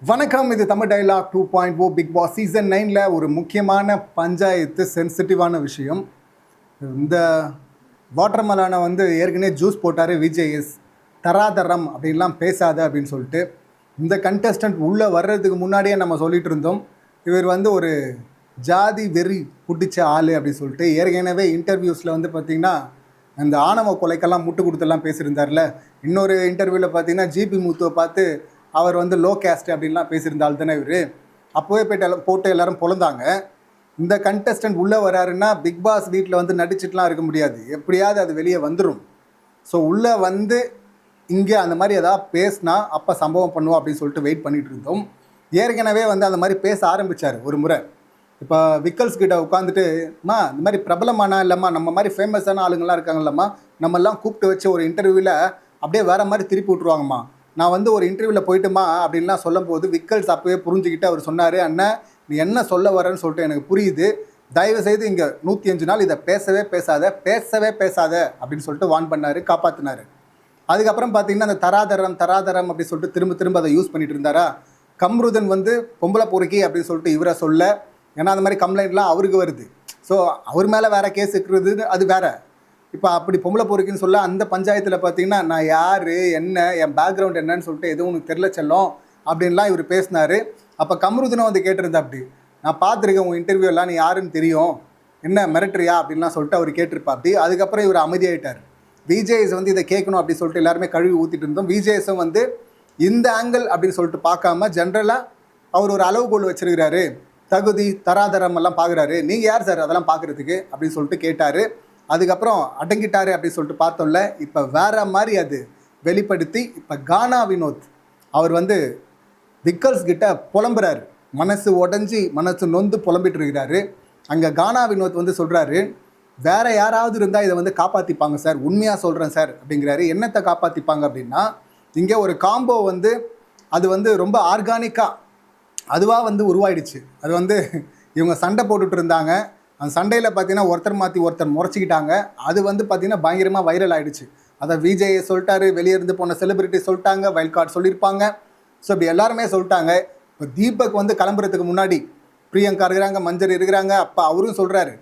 வணக்கம். இது Tamil dialogue 2.0 Big Boss season 9ல் ஒரு முக்கியமான பஞ்சாயத்து சென்சிட்டிவான விஷயம். இந்த வாட்டர்மெலனை வந்து ஏற்கனவே ஜூஸ் போட்டார் விஜேஎஸ். தராதரம் அப்படின்லாம் பேசாத அப்படின்னு சொல்லிட்டு இந்த கண்டஸ்டன்ட் உள்ளே வர்றதுக்கு முன்னாடியே நம்ம சொல்லிகிட்டு இருந்தோம், இவர் வந்து ஒரு ஜாதி வெறி பிடிச்ச ஆள் அப்படின்னு சொல்லிட்டு. ஏற்கனவே இன்டர்வியூஸில் வந்து பார்த்திங்கன்னா அந்த ஆணவ கொலைக்கெல்லாம் முட்டு கொடுத்தெல்லாம் பேசியிருந்தார்ல. இன்னொரு இன்டர்வியூவில் பார்த்திங்கன்னா ஜிபி முத்துவை பார்த்து அவர் வந்து லோ கேஸ்ட் அப்படின்லாம் பேசியிருந்தால் தானே இவர். அப்போவே போட்டு எல்லோரும் பொழந்தாங்க. இந்த கண்டஸ்டன்ட் உள்ளே வராருன்னா பிக் பாஸ் வீட்டில் வந்து நடிச்சிட்டுலாம் இருக்க முடியாது, எப்படியாவது அது வெளியே வந்துடும். ஸோ உள்ளே வந்து இங்கே அந்த மாதிரி எதாவது பேசினா அப்போ சம்பவம் பண்ணுவோம் அப்படின்னு சொல்லிட்டு வெயிட் பண்ணிகிட்டு இருந்தோம். ஏற்கனவே வந்து அந்த மாதிரி பேச ஆரம்பித்தார் ஒரு முறை. இப்போ விக்கல்ஸ் கிட்ட உட்காந்துட்டுமா இந்த மாதிரி பிரபலமானா இல்லைம்மா, நம்ம மாதிரி ஃபேமஸான ஆளுங்கள்லாம் இருக்காங்கல்லம்மா, நம்மெல்லாம் கூப்பிட்டு வச்சு ஒரு இன்டர்வியூவில் அப்படியே வேறு மாதிரி திருப்பி விட்ருவாங்கம்மா, நான் வந்து ஒரு இன்டர்வியூவில் போயிட்டுமா அப்படின்லாம் சொல்லும் போது விக்கல்ஸ் அப்போவே புரிஞ்சுக்கிட்டு அவர் சொன்னார், அண்ணன் நீ என்ன சொல்ல வரேன்னு சொல்லிட்டு எனக்கு புரியுது, தயவுசெய்து இங்கே 105 நாள் இதை பேசவே பேசாத அப்படின்னு சொல்லிட்டு வான் பண்ணார், காப்பாற்றினார். அதுக்கப்புறம் பார்த்தீங்கன்னா அந்த தராதரம் அப்படி சொல்லிட்டு திரும்ப அதை யூஸ் பண்ணிட்டு இருந்தாரா. கம்ருதன் வந்து பொம்பளை பொறுக்கி அப்படின்னு சொல்லிட்டு இவரை சொல்ல, ஏன்னா அந்த மாதிரி கம்ப்ளைண்ட்லாம் அவருக்கு வருது. ஸோ அவர் மேலே வேறு கேஸ் இருக்கிறது அது வேறு. இப்போ அப்படி பொம்பளை பொறுக்கின்னு சொல்ல அந்த பஞ்சாயத்தில் பார்த்தீங்கன்னா நான் யார் என்ன என் பேக்ரவுண்ட் என்னன்னு சொல்லிட்டு எதுவும் உனக்கு தெரில செல்லும் அப்படின்லாம் இவர் பேசினார். அப்போ கம்ருதனும் வந்து கேட்டிருந்தா, அப்படி நான் பார்த்துருக்கேன் உங்கள் இன்டர்வியூலாம், நீ யாருன்னு தெரியும், என்ன மிரட்டுறியா அப்படின்லாம் சொல்லிட்டு அவர் கேட்டிருப்பா. அப்படி அதுக்கப்புறம் இவர் அமைதியாயிட்டார். விஜேஎஸ் வந்து இதை கேட்கணும் அப்படின்னு சொல்லிட்டு எல்லாருமே கழுவி ஊற்றிட்டு இருந்தோம். விஜேஎஸும் வந்து இந்த ஆங்கிள் அப்படின்னு சொல்லிட்டு பார்க்காம ஜென்ரலாக அவர் ஒரு அளவுகோல் வச்சிருக்கிறாரு, தகுதி தராதரம் எல்லாம் பார்க்குறாரு. நீங்கள் யார் சார் அதெல்லாம் பார்க்குறதுக்கு அப்படின்னு சொல்லிட்டு கேட்டார். அதுக்கப்புறம் அடங்கிட்டாரு அப்படின்னு சொல்லிட்டு பார்த்தோம்ல. இப்போ வேற மாதிரி அது வெளிப்படுத்தி இப்போ கானா வினோத் அவர் வந்து விக்கல்ஸ் கிட்ட புலம்புறாரு, மனசு உடஞ்சி மனசு நொந்து புலம்பிட்டு இருக்கிறாரு. அங்கே கானா வினோத் வந்து சொல்கிறாரு, வேற யாராவது இருந்தால் இதை வந்து காப்பாற்றிப்பாங்க சார், உண்மையாக சொல்கிறேன் சார் அப்படிங்கிறாரு. என்னத்தை காப்பாற்றிப்பாங்க அப்படின்னா, இங்கே ஒரு காம்போ வந்து அது வந்து ரொம்ப ஆர்கானிக்காக அதுவாக வந்து உருவாயிடுச்சு. அது வந்து இவங்க சண்டை போட்டுட்டு இருந்தாங்க, அந்த சண்டையில் பார்த்தீங்கன்னா ஒருத்தர் மாற்றி ஒருத்தர் முறைச்சிக்கிட்டாங்க. அது வந்து பார்த்திங்கன்னா பயங்கரமாக வைரல் ஆகிடுச்சு. அதை விஜய் சொல்லிட்டாரு, வெளியே இருந்து போன செலிபிரிட்டி சொல்லிட்டாங்க, வைல்ட் கார்டு சொல்லியிருப்பாங்க. ஸோ இப்படி எல்லாருமே சொல்லிட்டாங்க. இப்போ தீபக் வந்து கிளம்புறதுக்கு முன்னாடி பிரியங்கா இருக்கிறாங்க, மஞ்சள் இருக்கிறாங்க, அப்போ அவரும் சொல்கிறாரு,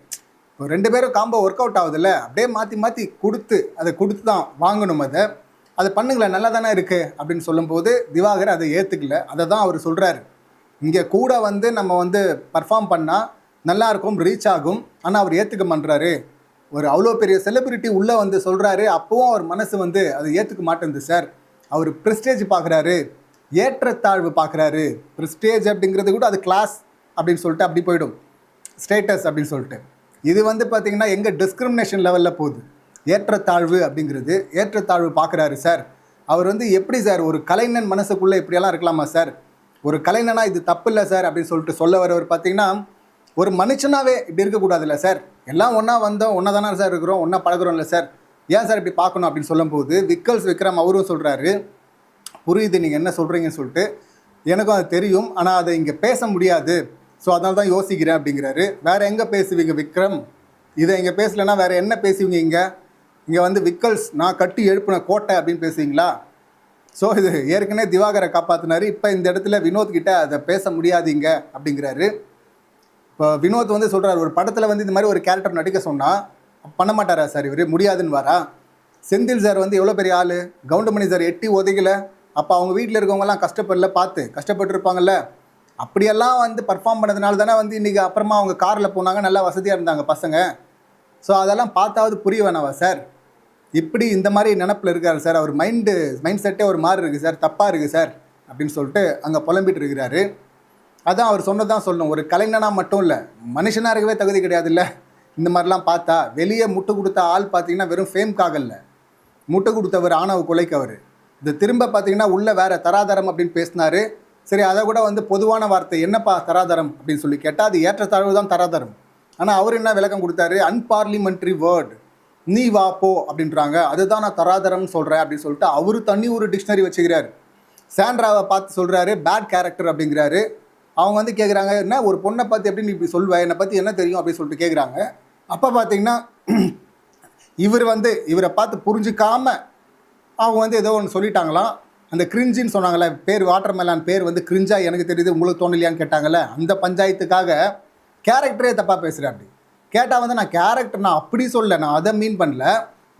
இப்போ 2 பேரும் காம்போ ஒர்க் அவுட் ஆகுதில்ல, அப்படியே மாற்றி கொடுத்து அதை கொடுத்து தான் வாங்கணும், அதை பண்ணுங்களேன், நல்லா தானே இருக்குது அப்படின்னு சொல்லும்போது திவாகர் அதை ஏற்றுக்கல. அதை தான் அவர் சொல்கிறாரு, இங்கே கூட வந்து நம்ம வந்து பர்ஃபார்ம் பண்ணால் நல்லாயிருக்கும், ரீச் ஆகும், ஆனால் அவர் ஏற்றுக்க பண்ணுறாரு. ஒரு அவ்வளோ பெரிய செலிபிரிட்டி உள்ளே வந்து சொல்கிறாரு, அப்போவும் அவர் மனசு வந்து அதை ஏற்றுக்க மாட்டேங்குது சார். அவர் ப்ரெஸ்டேஜ் பார்க்குறாரு, ஏற்றத்தாழ்வு பார்க்குறாரு. ப்ரெஸ்டேஜ் அப்படிங்கிறது கூட அது கிளாஸ் அப்படின்னு சொல்லிட்டு அப்படி போயிடும், ஸ்டேட்டஸ் அப்படின்னு சொல்லிட்டு. இது வந்து பார்த்திங்கன்னா எங்கள் டிஸ்கிரிமினேஷன் லெவலில் போகுது. ஏற்றத்தாழ்வு அப்படிங்கிறது ஏற்றத்தாழ்வு பார்க்குறாரு சார். அவர் வந்து எப்படி சார் ஒரு கலைஞன் மனசுக்குள்ளே இப்படியெல்லாம் இருக்கலாமா சார், ஒரு கலைஞனா இது தப்பு இல்லை சார் அப்படின்னு சொல்லிட்டு சொல்ல வரவர் பார்த்திங்கன்னா ஒரு மனுஷனாவே இப்படி இருக்கக்கூடாதுல்ல சார், எல்லாம் ஒன்றா வந்தோம், ஒன்றா தானே சார் இருக்கிறோம், ஒன்றா பழகிறோம்ல சார், ஏன் சார் இப்படி பார்க்கணும் அப்படின்னு சொல்லும்போது விக்கல்ஸ் விக்ரம் அவரும் சொல்கிறாரு, புரியுது நீங்கள் என்ன சொல்கிறீங்கன்னு சொல்லிட்டு, எனக்கும் அது தெரியும், ஆனால் அதை இங்கே பேச முடியாது, ஸோ அதனால தான் யோசிக்கிறேன் அப்படிங்கிறாரு. வேறு எங்கே பேசுவீங்க விக்ரம், இதை இங்கே பேசலைன்னா வேறு என்ன பேசுவீங்க? இங்கே வந்து விக்கல்ஸ் நான் கட்டி எழுப்பின கோட்டை அப்படின்னு பேசுவீங்களா? ஸோ இது ஏற்கனவே திவாகரை காப்பாற்றினார், இப்போ இந்த இடத்துல வினோத் கிட்ட அதை பேச முடியாதீங்க அப்படிங்கிறாரு. இப்போ வினோத் வந்து சொல்கிறார், ஒரு படத்தில் வந்து இந்த மாதிரி ஒரு கேரக்டர் நடிக்க சொன்னால் பண்ண மாட்டாரா சார், இவர் முடியாதுன்னு வாரா. செந்தில் சார் வந்து எவ்வளோ பெரிய ஆள், கவுண்டமணி சார் எட்டி ஒதுக்கலை, அப்போ அவங்க வீட்டில் இருக்கவங்கலாம் கஷ்டப்பட்டுருப்பாங்கல்ல, அப்படியெல்லாம் வந்து பர்ஃபார்ம் பண்ணதுனால தானே வந்து இன்றைக்கி அப்புறமா அவங்க காரில் போனாங்க, நல்லா வசதியாக இருந்தாங்க பசங்க. ஸோ அதெல்லாம் பார்த்தாவது புரிய வேணாவா சார், இப்படி இந்த மாதிரி நினப்பில் இருக்கார் சார், அவர் மைண்ட் செட்டே ஒரு மாதிரி இருக்குது சார், தப்பாக இருக்குது சார் அப்படின்னு சொல்லிட்டு அங்கே புலம்பிட்டு இருக்கிறாரு. அதான் அவர் சொன்னதான் சொல்லணும், ஒரு கலைஞனாக மட்டும் இல்லை, மனுஷனாக இருக்கவே தகுதி கிடையாது இல்லை. இந்த மாதிரிலாம் பார்த்தா வெளியே முட்டு கொடுத்த ஆள் பார்த்தீங்கன்னா வெறும் ஃபேம்காக இல்லை, முட்டு கொடுத்தவர் ஆணவ கொலைக்கவர். இது திரும்ப பார்த்தீங்கன்னா உள்ளே வேறு தராதரம் அப்படின்னு பேசினார். சரி, அதை கூட வந்து பொதுவான வார்த்தை என்னப்பா தராதரம் அப்படின்னு சொல்லி கேட்டால் அது ஏற்றத்தாழ்வு தான் தராதரம். ஆனால் அவர் என்ன விளக்கம் கொடுத்தாரு, அன்பார்லிமெண்ட்ரி வேர்டு, நீ வா போ அப்படின்றாங்க, அதுதான் நான் தராதரம்னு சொல்கிறேன் அப்படின்னு சொல்லிட்டு அவர் தனி ஒரு டிக்ஷனரி வச்சுக்கிறார். சாண்ட்ராவை பார்த்து சொல்கிறாரு பேட் கேரக்டர் அப்படிங்கிறாரு. அவங்க வந்து கேட்குறாங்க, என்ன ஒரு பொண்ணை பார்த்து எப்படி நீ இப்படி சொல்வேன், என்னை பற்றி என்ன தெரியும் அப்படின்னு சொல்லிட்டு கேட்குறாங்க. அப்போ பார்த்தீங்கன்னா இவர் வந்து இவரை பார்த்து புரிஞ்சிக்காமல் அவங்க வந்து ஏதோ ஒன்று சொல்லிட்டாங்களாம். அந்த கிரிஞ்சின்னு சொன்னாங்கல்ல, பேர் வாட்டர் மெலான் பேர் வந்து கிரிஞ்சா எனக்கு தெரியுது உங்களுக்கு தோணலையான்னு கேட்டாங்கல்ல, அந்த பஞ்சாயத்துக்காக கேரக்டரே தப்பாக பேசுகிறேன். அப்படி கேட்டால் வந்து நான் கேரக்டர் நான் அப்படி சொல்ல, நான் அதை மீன் பண்ணல,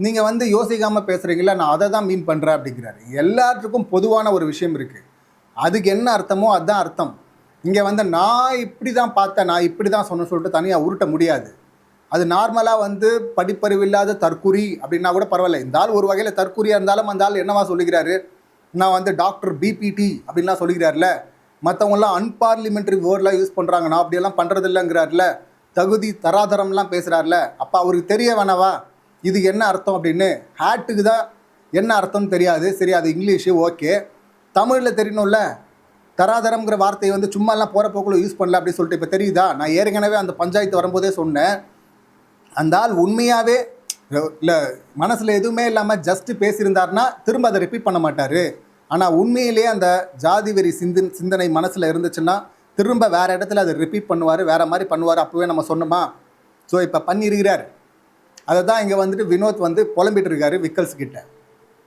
நீங்கள் வந்து யோசிக்காமல் பேசுகிறீங்களா, நான் அதை தான் மீன் பண்ணுறேன் அப்படிங்கிறாரு. எல்லாத்துக்கும் பொதுவான ஒரு விஷயம் இருக்குது, அதுக்கு என்ன அர்த்தமோ அதுதான் அர்த்தம். இங்கே வந்து நான் இப்படி தான் பார்த்தேன், நான் இப்படி தான் சொன்னேன்னு சொல்லிட்டு தனியாக உருட்ட முடியாது. அது நார்மலாக வந்து படிப்பறிவு இல்லாத தற்குறி அப்படின்னா கூட பரவாயில்ல. இந்த ஆள் ஒரு வகையில் தற்குறியாக இருந்தாலும் அந்த ஆள் என்னவா சொல்லிக்கிறாரு, நான் வந்து டாக்டர் பிபிடி அப்படின்லாம் சொல்லிக்கிறார்ல, மற்றவங்களாம் அன்பார்லிமெண்ட்ரி வேர்டெலாம் யூஸ் பண்ணுறாங்க, நான் அப்படியெல்லாம் பண்ணுறது இல்லைங்கிறார்ல, தகுதி தராதரம்லாம் பேசுகிறார்ல. அப்போ அவருக்கு தெரிய வேணாவா இது என்ன அர்த்தம் அப்படின்னு? ஹேட்டுக்கு தான் என்ன அர்த்தம்னு தெரியாது, சரி அது இங்கிலீஷு ஓகே, தமிழில் தெரியணும்ல. தராதரம்ங்கிற வார்த்தையை வந்து சும்மாலாம் போகிற போக்கில் யூஸ் பண்ணல அப்படின்னு சொல்லிட்டு இப்போ தெரியுதா? நான் ஏற்கனவே அந்த பஞ்சாயத்து வரும்போதே சொன்னேன், அந்த ஆள் உண்மையாகவே இல்லை மனசில் எதுவுமே இல்லாமல் ஜஸ்ட்டு பேசியிருந்தார்னா திரும்ப அதை ரிப்பீட் பண்ண மாட்டார். ஆனால் உண்மையிலேயே அந்த ஜாதி வெறி சிந்தனை மனசில் இருந்துச்சுன்னா திரும்ப வேறு இடத்துல அதை ரிப்பீட் பண்ணுவார், வேறு மாதிரி பண்ணுவார். அப்போவே நம்ம சொன்னோமா? ஸோ இப்போ பண்ணியிருக்கிறார். அதை தான் இங்கே வந்துட்டு வினோத் வந்து புலம்பிட்டு இருக்காரு விக்கல்ஸ் கிட்ட.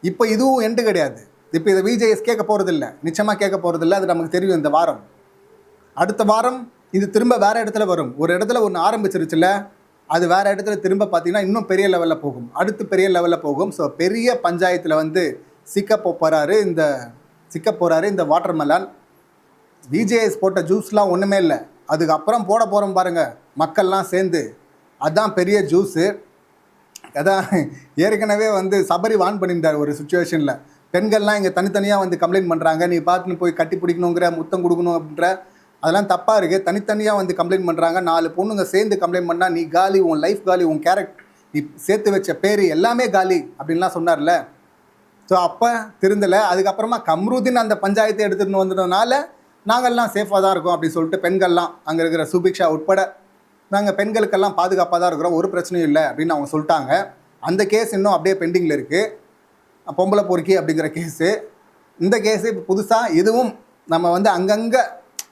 இப்போ இதுவும் எண்டு கிடையாது. இப்போ இதை விஜேஎஸ் கேட்க போகிறதில்ல, நிச்சயமாக கேட்க போகிறதில்ல, அது நமக்கு தெரியும். இந்த வாரம் அடுத்த வாரம் இது திரும்ப வேறு இடத்துல வரும். ஒரு இடத்துல ஒன்று ஆரம்பிச்சிருச்சுல, அது வேறு இடத்துல திரும்ப பார்த்தீங்கன்னா இன்னும் பெரிய லெவலில் போகும், அடுத்து பெரிய லெவலில் போகும். ஸோ பெரிய பஞ்சாயத்தில் வந்து சிக்க போகிறாரு இந்த வாட்டர் மெலான். விஜேஎஸ் போட்ட ஜூஸ்லாம் ஒன்றுமே இல்லை, அதுக்கப்புறம் போட போகிறோம் பாருங்கள் மக்கள்லாம் சேர்ந்து, அதுதான் பெரிய ஜூஸு. அதான் ஏற்கனவே வந்து சபரி வான் பண்ணியிருந்தார் ஒரு சுச்சுவேஷனில், பெண்கள்லாம் இங்கே தனித்தனியாக வந்து கம்ப்ளைண்ட் பண்ணுறாங்க, நீ பார்த்துன்னு போய் கட்டி பிடிக்கணுங்கிற, முத்தம் கொடுக்கணும் அப்படின்ற, அதெல்லாம் தப்பாக இருக்குது. தனித்தனியாக வந்து கம்ப்ளைண்ட் பண்ணுறாங்க, 4 பொண்ணுங்க சேர்ந்து கம்ப்ளைண்ட் பண்ணால் நீ காலி, உன் லைஃப் காலி, உன் கேரக்டர், நீ சேர்த்து வச்ச பேர் எல்லாமே காலி அப்படின்லாம் சொன்னார்ல. ஸோ அப்போ திருந்தலை. அதுக்கப்புறமா கம்ருதீன் அந்த பஞ்சாயத்தை எடுத்துகிட்டு வந்ததுனால நாங்கள்லாம் சேஃபாக தான் இருக்கோம் அப்படின்னு சொல்லிட்டு பெண்கள்லாம் அங்கே இருக்கிற சுபிக்ஷா உட்பட நாங்கள் பெண்களுக்கெல்லாம் பாதுகாப்பாக தான் இருக்கிறோம், ஒரு பிரச்சனையும் இல்லை அப்படின்னு அவங்க சொல்லிட்டாங்க. அந்த கேஸ் இன்னும் அப்படியே பெண்டிங்கில் இருக்குது, பொம்பளை பொறுக்கி அப்படிங்கிற கேஸு. இந்த கேஸு இப்போ புதுசாக இதுவும் நம்ம வந்து அங்கங்கே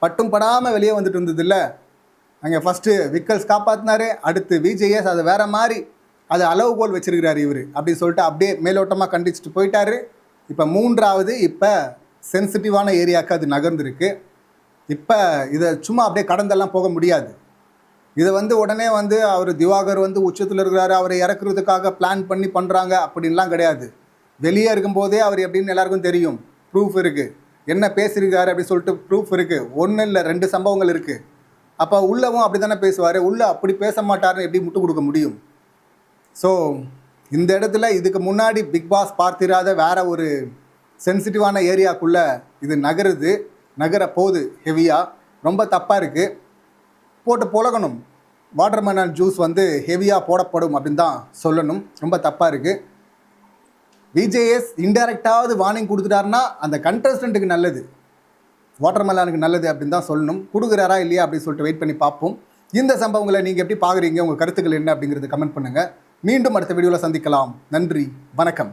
பட்டும் படாமல் வெளியே வந்துட்டு இருந்தது இல்லை. அங்கே ஃபஸ்ட்டு விக்கல்ஸ் காப்பாற்றினார், அடுத்து விஜேஎஸ் அதை வேறு மாதிரி அது அளவுகோல் வச்சுருக்கிறார் இவர் அப்படின்னு சொல்லிட்டு அப்படியே மேலோட்டமாக கண்டிச்சுட்டு போயிட்டார். இப்போ 3வது இப்போ சென்சிட்டிவான ஏரியாவுக்கு அது நகர்ந்துருக்கு. இப்போ இதை சும்மா அப்படியே கடந்தெல்லாம் போக முடியாது. இதை வந்து உடனே வந்து அவர் திவாகர் வந்து உச்சத்தில் இருக்கிறாரு, அவரை இறக்குறதுக்காக பிளான் பண்ணி பண்ணுறாங்க அப்படின்லாம் கிடையாது. வெளியே இருக்கும்போதே அவர் எப்படின்னு எல்லாருக்கும் தெரியும், ப்ரூஃப் இருக்குது, என்ன பேசியிருக்காரு அப்படின்னு சொல்லிட்டு ப்ரூஃப் இருக்குது. 1 இல்லை 2 சம்பவங்கள் இருக்குது. அப்போ உள்ளவும் அப்படி தானே பேசுவார், உள்ளே அப்படி பேச மாட்டார்னு எப்படி முட்டு கொடுக்க முடியும்? ஸோ இந்த இடத்துல இதுக்கு முன்னாடி பிக் பாஸ் பார்த்திராத வேறு ஒரு சென்சிட்டிவான ஏரியாக்குள்ளே இது நகர போகுது ஹெவியாக. ரொம்ப தப்பாக இருக்குது, போட்டு புழகணும். வாட்டர் மெலான் ஜூஸ் வந்து ஹெவியாக போடப்படும் அப்படின்னு தான் சொல்லணும். ரொம்ப தப்பாக இருக்குது. விஜேஎஸ் இன்டெரக்டாவது வார்னிங் கொடுத்துட்டாருன்னா அந்த கண்டஸ்டண்ட்டுக்கு நல்லது, வாட்டர் மெலானுக்கு நல்லது அப்படின்னு தான் சொல்லணும். கொடுக்குறாரா இல்லையா அப்படின்னு சொல்லிட்டு வெயிட் பண்ணி பார்ப்போம். இந்த சம்பவங்களை நீங்கள் எப்படி பார்க்குறீங்க, உங்கள் கருத்துக்கள் என்ன அப்படிங்கிறது கமெண்ட் பண்ணுங்கள். மீண்டும் அடுத்த வீடியோவில் சந்திக்கலாம். நன்றி, வணக்கம்.